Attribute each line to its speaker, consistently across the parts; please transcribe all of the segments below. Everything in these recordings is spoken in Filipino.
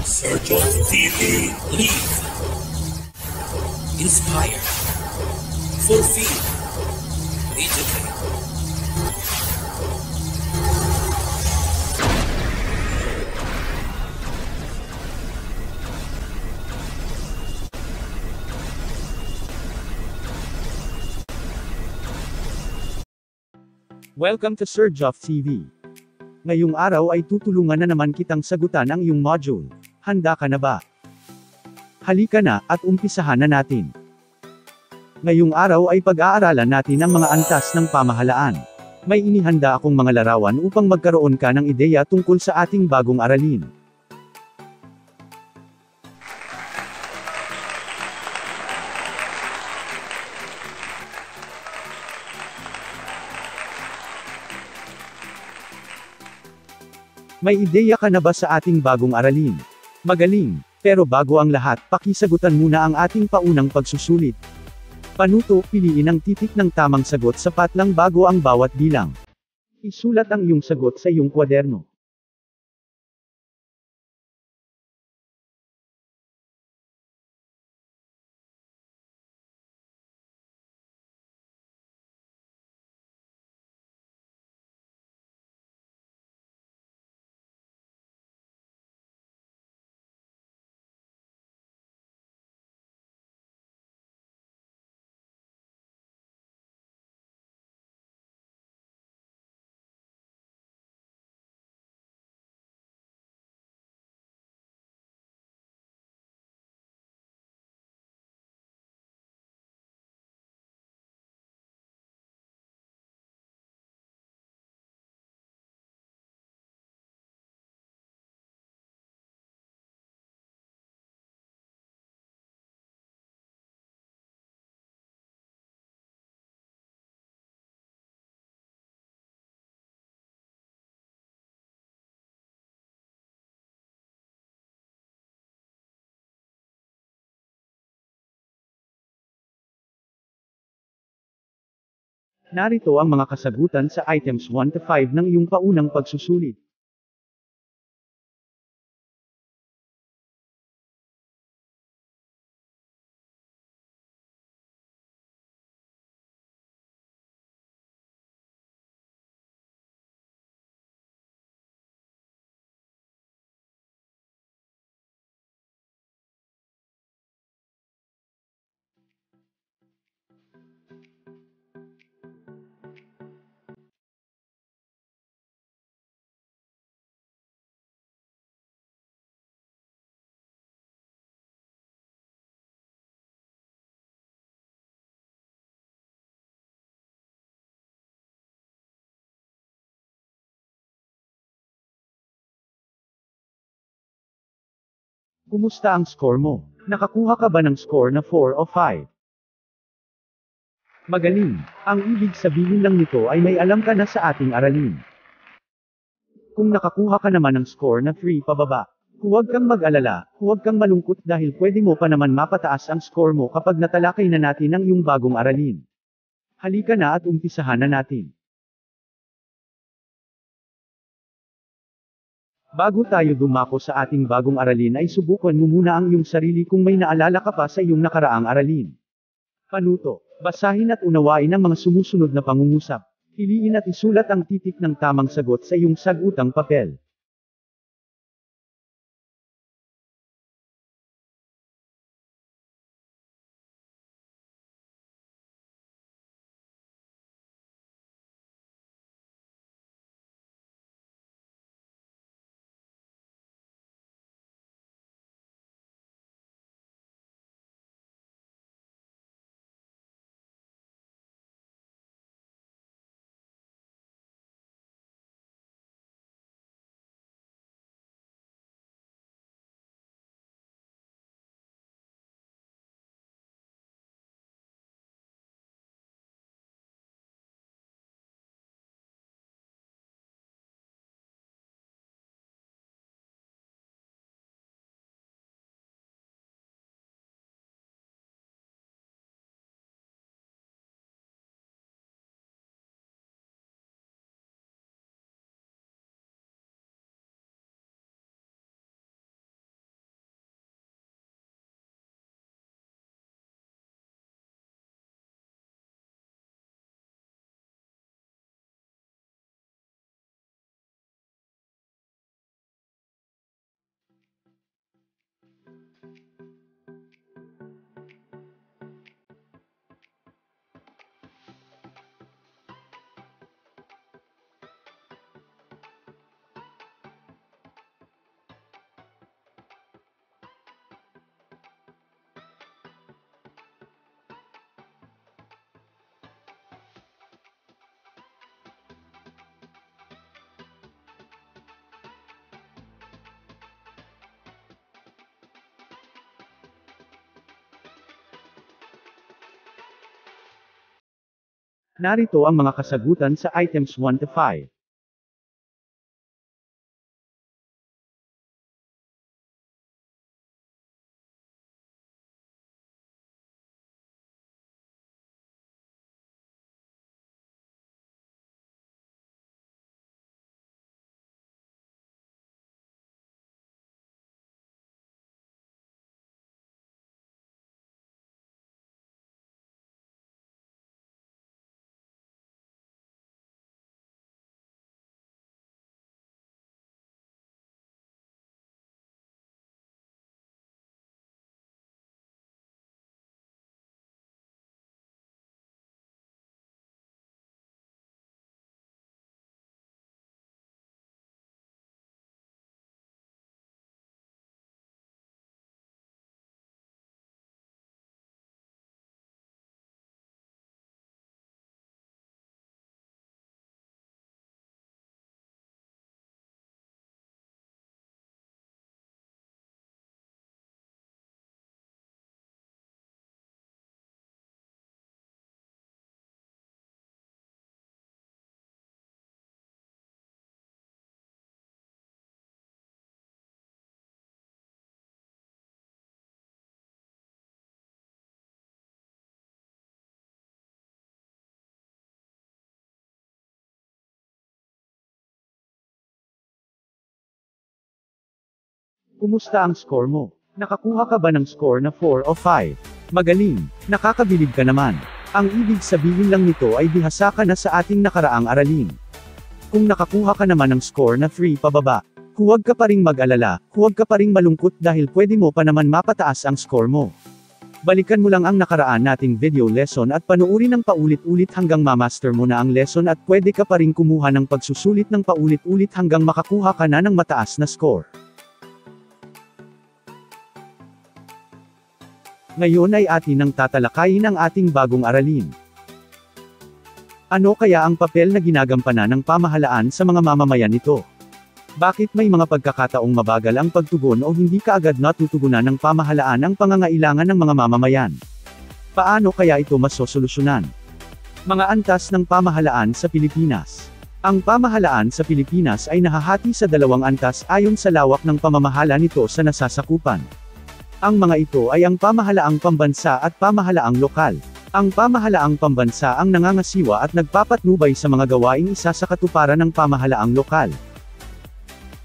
Speaker 1: Sergio TV Lead. Inspire. Fulfill. Educate.
Speaker 2: Welcome to Sergio TV. Ngayong araw ay tutulungan na naman kitang sagutan ang iyong module. Handa ka na ba? Halika na, at umpisahan na natin. Ngayong araw ay pag-aaralan natin ang mga antas ng pamahalaan. May inihanda akong mga larawan upang magkaroon ka ng ideya tungkol sa ating bagong aralin. May ideya ka na ba sa ating bagong aralin? Magaling! Pero bago ang lahat, pakisagutan muna ang ating paunang pagsusulit. Panuto, piliin ang titik ng tamang sagot sapat lang bago ang bawat bilang. Isulat ang iyong sagot sa iyong kwaderno. Narito ang mga kasagutan sa items 1 to 5 ng iyong paunang pagsusulit. Kumusta ang score mo? Nakakuha ka ba ng score na 4 o 5? Magaling! Ang ibig sabihin lang nito ay may alam ka na sa ating aralin. Kung nakakuha ka naman ng score na 3 pababa, huwag kang mag-alala, huwag kang malungkot dahil pwede mo pa naman mapataas ang score mo kapag natalakay na natin ang iyong bagong aralin. Halika na at umpisahan na natin. Bago tayo dumako sa ating bagong aralin ay subukan mo muna ang iyong sarili kung may naalala ka pa sa iyong nakaraang aralin. Panuto, basahin at unawain ang mga sumusunod na pangungusap. Piliin at isulat ang titik ng tamang sagot sa iyong sagutang papel. Narito ang mga kasagutan sa items 1 to 5. Kumusta ang score mo? Nakakuha ka ba ng score na 4 o 5? Magaling! Nakakabilib ka naman. Ang ibig sabihin lang nito ay bihasa ka na sa ating nakaraang aralin. Kung nakakuha ka naman ng score na 3 pababa, huwag ka pa ring mag-alala, huwag ka pa ring malungkot dahil pwede mo pa naman mapataas ang score mo. Balikan mo lang ang nakaraan nating video lesson at panuuri ng paulit-ulit hanggang ma-master mo na ang lesson at pwede ka pa ring kumuha ng pagsusulit ng paulit-ulit hanggang makakuha ka na ng mataas na score. Ngayon ay atin ang tatalakayin ang ating bagong aralin. Ano kaya ang papel na ginagampanan ng pamahalaan sa mga mamamayan nito? Bakit may mga pagkakataong mabagal ang pagtugon o hindi kaagad natutugunan ng pamahalaan ang pangangailangan ng mga mamamayan? Paano kaya ito masosolusyonan? Mga antas ng pamahalaan sa Pilipinas. Ang pamahalaan sa Pilipinas ay nahahati sa dalawang antas ayon sa lawak ng pamamahala nito sa nasasakupan. Ang mga ito ay ang pamahalaang pambansa at pamahalaang lokal. Ang pamahalaang pambansa ang nangangasiwa at nagpapatnubay sa mga gawaing isa sa katuparan ng pamahalaang lokal.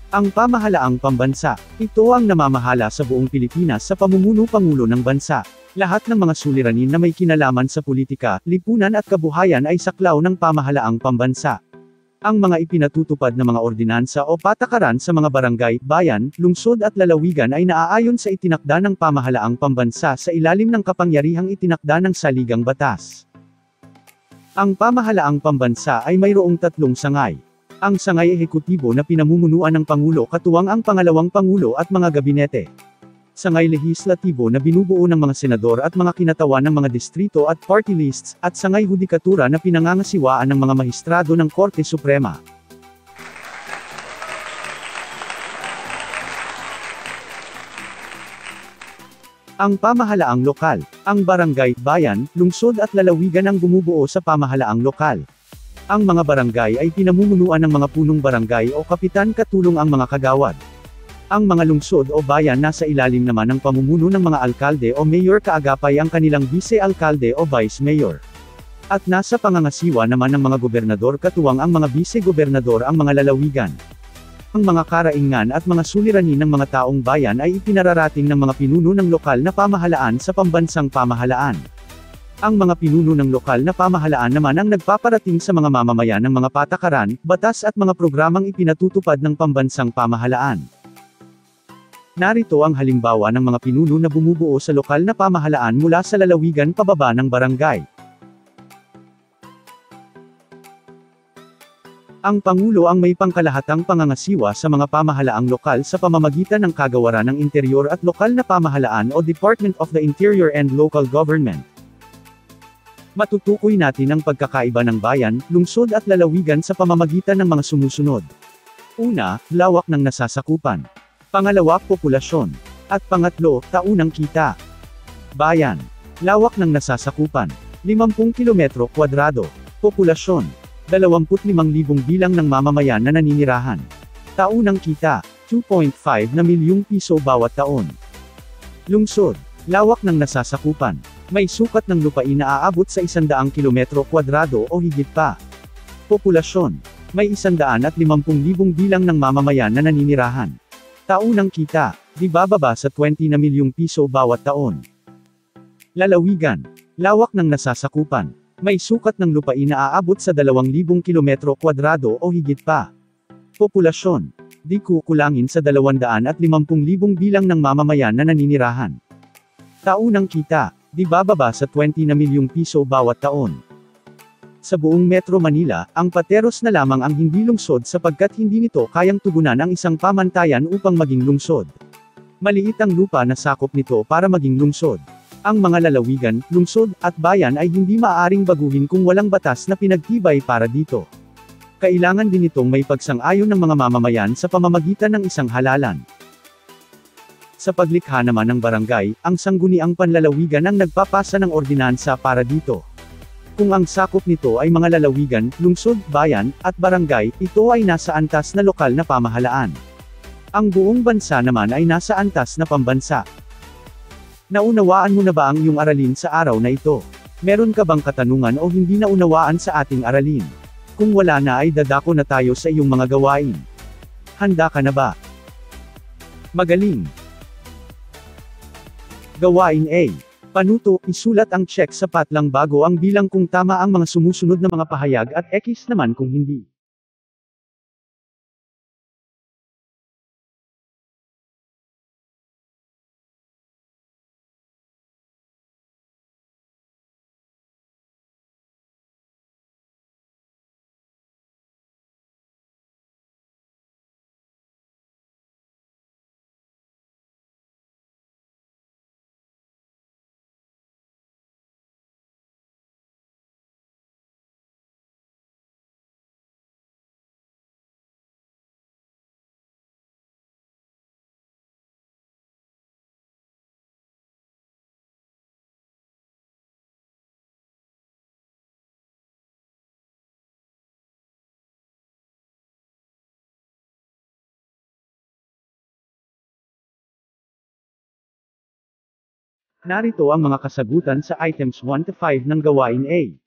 Speaker 2: Ang pamahalaang pambansa, ito ang namamahala sa buong Pilipinas sa pamumuno-pangulo ng bansa. Lahat ng mga suliranin na may kinalaman sa politika, lipunan at kabuhayan ay saklaw ng pamahalaang pambansa. Ang mga ipinatutupad na mga ordinansa o patakaran sa mga barangay, bayan, lungsod at lalawigan ay naaayon sa itinakda ng pamahalaang pambansa sa ilalim ng kapangyarihang itinakda ng saligang batas. Ang pamahalaang pambansa ay mayroong tatlong sangay. Ang sangay ehekutibo na pinamumunuan ng Pangulo katuwang ang pangalawang Pangulo at mga gabinete. Sangay lehislatibo na binubuo ng mga senador at mga kinatawan ng mga distrito at party lists, at sangay hudikatura na pinangangasiwaan ng mga mahistrado ng Korte Suprema. Ang pamahalaang lokal. Ang barangay, bayan, lungsod at lalawigan ang bumubuo sa pamahalaang lokal. Ang mga barangay ay pinamumunuan ng mga punong barangay o kapitan katulong ang mga kagawad. Ang mga lungsod o bayan nasa ilalim naman ng pamumuno ng mga alkalde o mayor kaagapay ang kanilang vice-alkalde o vice-mayor. At nasa pangangasiwa naman ng mga gobernador katuwang ang mga vice-gobernador ang mga lalawigan. Ang mga karaingan at mga suliranin ng mga taong bayan ay ipinararating ng mga pinuno ng lokal na pamahalaan sa pambansang pamahalaan. Ang mga pinuno ng lokal na pamahalaan naman ang nagpaparating sa mga mamamayan ng mga patakaran, batas at mga programang ipinatutupad ng pambansang pamahalaan. Narito ang halimbawa ng mga pinuno na bumubuo sa lokal na pamahalaan mula sa lalawigan pababa ng barangay. Ang Pangulo ang may pangkalahatang pangangasiwa sa mga pamahalaang lokal sa pamamagitan ng Kagawaran ng Interior at Lokal na Pamahalaan o Department of the Interior and Local Government. Matutukoy natin ang pagkakaiba ng bayan, lungsod at lalawigan sa pamamagitan ng mga sumusunod. Una, lawak ng nasasakupan. Pangalawa, populasyon. At pangatlo, taunang kita. Bayan. Lawak ng nasasakupan. 50 kilometro kwadrado. Populasyon. 25,000 bilang ng mamamayan na naninirahan. Taunang kita. 2.5 na milyong piso bawat taon. Lungsod. Lawak ng nasasakupan. May sukat ng lupain na aabot sa 100 kilometro kwadrado o higit pa. Populasyon. May 150,000 bilang ng mamamayan na naninirahan. Taunang kita. Di bababa sa 20 na milyong piso bawat taon. Lalawigan. Lawak ng nasasakupan. May sukat ng lupain na aabot sa 2,000 kilometro kwadrado o higit pa. Populasyon. Di kukulangin sa 250,000 bilang ng mamamayan na naninirahan. Taunang kita. Di bababa sa 20 na milyong piso bawat taon. Sa buong Metro Manila, ang Pateros na lamang ang hindi lungsod sapagkat hindi nito kayang tugunan ang isang pamantayan upang maging lungsod. Maliit ang lupa na sakop nito para maging lungsod. Ang mga lalawigan, lungsod, at bayan ay hindi maaaring baguhin kung walang batas na pinagtibay para dito. Kailangan din itong may pagsang-ayon ng mga mamamayan sa pamamagitan ng isang halalan. Sa paglikha naman ng barangay, ang sangguniang panlalawigan ang nagpapasa ng ordinansa para dito. Kung ang sakop nito ay mga lalawigan, lungsod, bayan, at barangay, ito ay nasa antas na lokal na pamahalaan. Ang buong bansa naman ay nasa antas na pambansa. Naunawaan mo na ba ang iyong aralin sa araw na ito? Meron ka bang katanungan o hindi naunawaan sa ating aralin? Kung wala na ay dadako na tayo sa iyong mga gawain. Handa ka na ba? Magaling! Gawain A. Panuto, isulat ang check sapat lang bago ang bilang kung tama ang mga sumusunod na mga pahayag at X naman kung hindi. Narito ang mga kasagutan sa items 1 to 5 ng gawain A.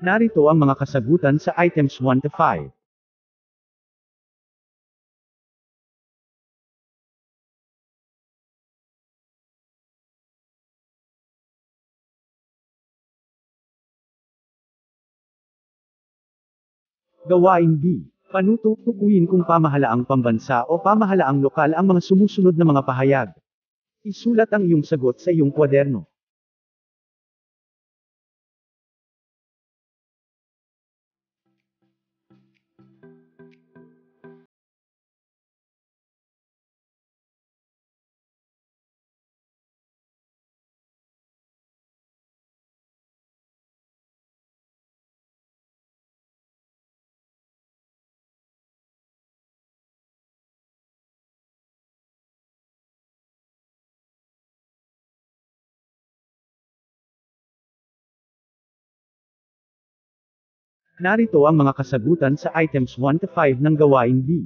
Speaker 2: Narito ang mga kasagutan sa items 1 to 5. Gawain B. Panuto, tukuyin kung pamahalaang pambansa o pamahalaang lokal ang mga sumusunod na mga pahayag. Isulat ang iyong sagot sa iyong kwaderno. Narito ang mga kasagutan sa items 1 to 5 ng gawain B.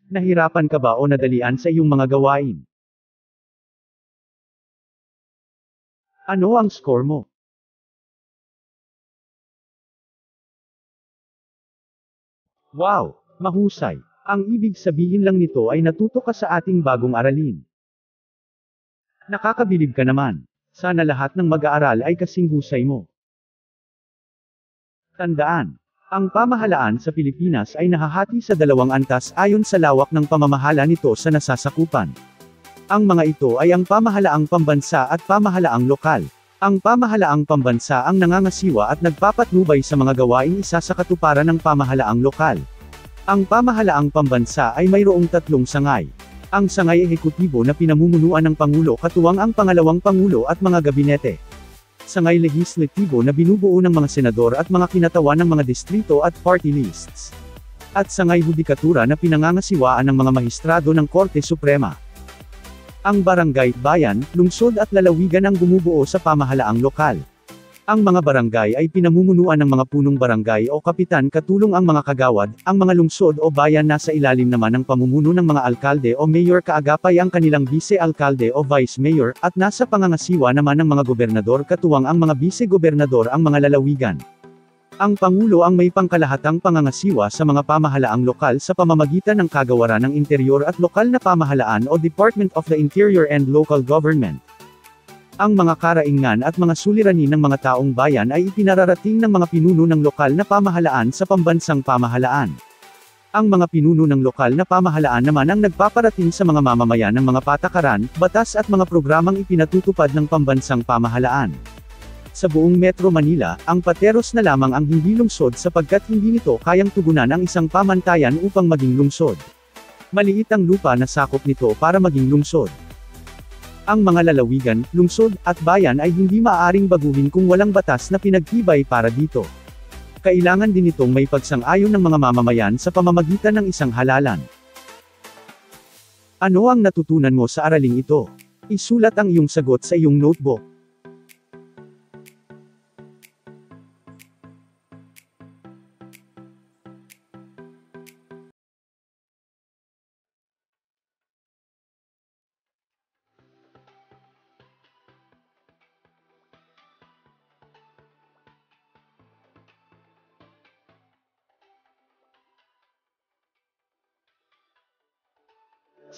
Speaker 2: Nahirapan ka ba o nadalian sa iyong mga gawain? Ano ang score mo? Wow! Mahusay! Ang ibig sabihin lang nito ay natuto ka sa ating bagong aralin. Nakakabilib ka naman. Sana lahat ng mag-aaral ay kasing husay mo. Tandaan, ang pamahalaan sa Pilipinas ay nahahati sa dalawang antas ayon sa lawak ng pamamahala nito sa nasasakupan. Ang mga ito ay ang pamahalaang pambansa at pamahalaang lokal. Ang pamahalaang pambansa ang nangangasiwa at nagpapatnubay sa mga gawaing isa sa katuparan ng pamahalaang lokal. Ang pamahalaang pambansa ay mayroong tatlong sangay. Ang sangay ehekutibo na pinamumunuan ng Pangulo katuwang ang pangalawang Pangulo at mga gabinete. Sangay legislatibo na binubuo ng mga senador at mga kinatawan ng mga distrito at party lists. At sangay hudikatura na pinangangasiwaan ng mga maestrado ng Korte Suprema. Ang barangay, bayan, lungsod at lalawigan ang bumubuo sa pamahalaang lokal. Ang mga barangay ay pinamumunuan ng mga punong barangay o kapitan katulong ang mga kagawad, ang mga lungsod o bayan nasa ilalim naman ng pamumuno ng mga alkalde o mayor kaagapay ang kanilang bise-alkalde o vice mayor, at nasa pangangasiwa naman ng mga gobernador katuwang ang mga bise-gobernador ang mga lalawigan. Ang Pangulo ang may pangkalahatang pangangasiwa sa mga pamahalaang lokal sa pamamagitan ng Kagawaran ng Interior at Lokal na Pamahalaan o Department of the Interior and Local Government. Ang mga karaingan at mga suliranin ng mga taong bayan ay ipinararating ng mga pinuno ng lokal na pamahalaan sa pambansang pamahalaan. Ang mga pinuno ng lokal na pamahalaan naman ang nagpaparating sa mga mamamayan ng mga patakaran, batas at mga programang ipinatutupad ng pambansang pamahalaan. Sa buong Metro Manila, ang Pateros na lamang ang hindi lungsod sapagkat hindi nito kayang tugunan ang isang pamantayan upang maging lungsod. Maliit ang lupa na sakop nito para maging lungsod. Ang mga lalawigan, lungsod, at bayan ay hindi maaaring baguhin kung walang batas na pinagtibay para dito. Kailangan din itong may pagsang-ayon ng mga mamamayan sa pamamagitan ng isang halalan. Ano ang natutunan mo sa araling ito? Isulat ang iyong sagot sa iyong notebook.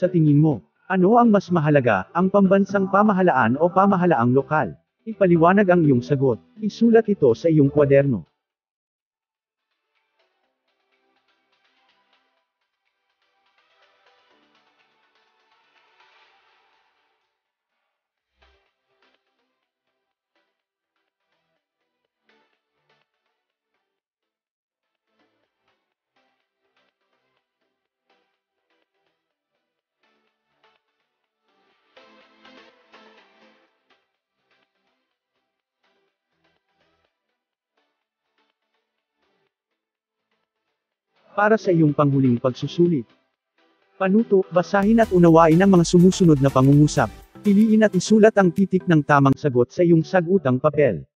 Speaker 2: Sa tingin mo, ano ang mas mahalaga, ang pambansang pamahalaan o pamahalaang lokal? Ipaliwanag ang iyong sagot. Isulat ito sa iyong kwaderno. Para sa iyong panghuling pagsusulit. Panuto, basahin at unawain ang mga sumusunod na pangungusap. Piliin at isulat ang titik ng tamang sagot sa iyong sagutang papel.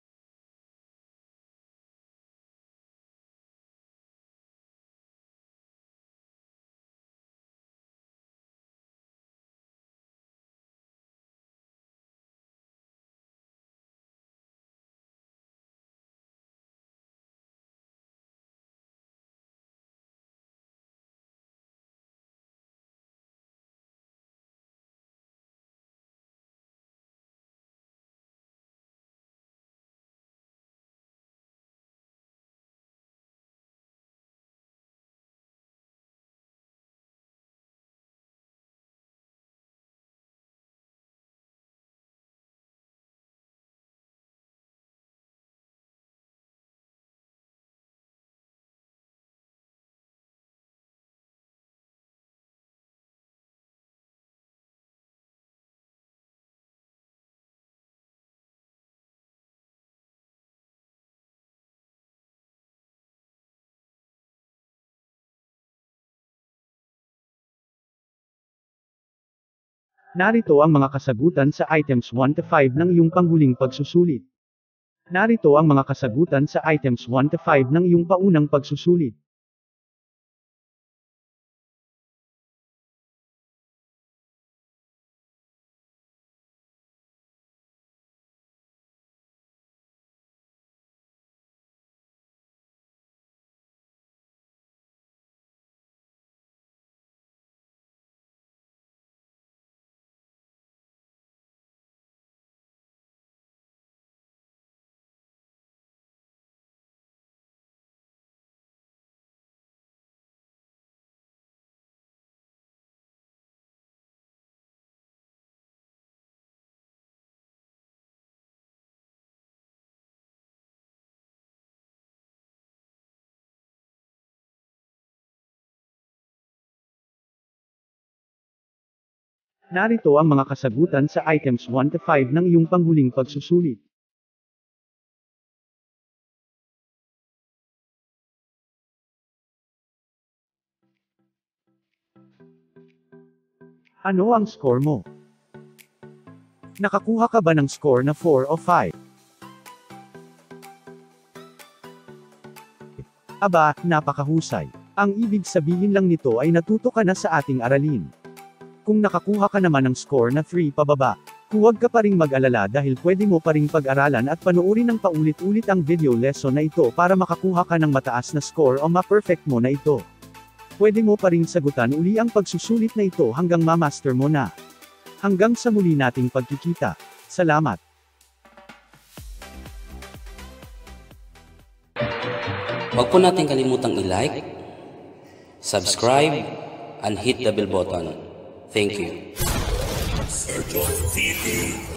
Speaker 2: Narito ang mga kasagutan sa items 1 to 5 ng iyong panghuling pagsusulit. Narito ang mga kasagutan sa items 1 to 5 ng iyong paunang pagsusulit. Narito ang mga kasagutan sa items 1 to 5 ng iyong panghuling pagsusulit. Ano ang score mo? Nakakuha ka ba ng score na 4 o 5? Aba, napakahusay. Ang ibig sabihin lang nito ay natuto ka na sa ating aralin. Kung nakakuha ka naman ng score na 3 pababa, huwag ka pa ring mag-alala dahil pwede mo pa ring pag-aralan at panuorin ng paulit-ulit ang video lesson na ito para makakuha ka ng mataas na score o ma-perfect mo na ito. Pwede mo pa ring sagutan uli ang pagsusulit na ito hanggang ma-master mo na. Hanggang sa muli nating pagkikita. Salamat.
Speaker 3: Huwag po natin kalimutang i-like, subscribe, and hit the bell button. Thank you.
Speaker 1: Sergio TV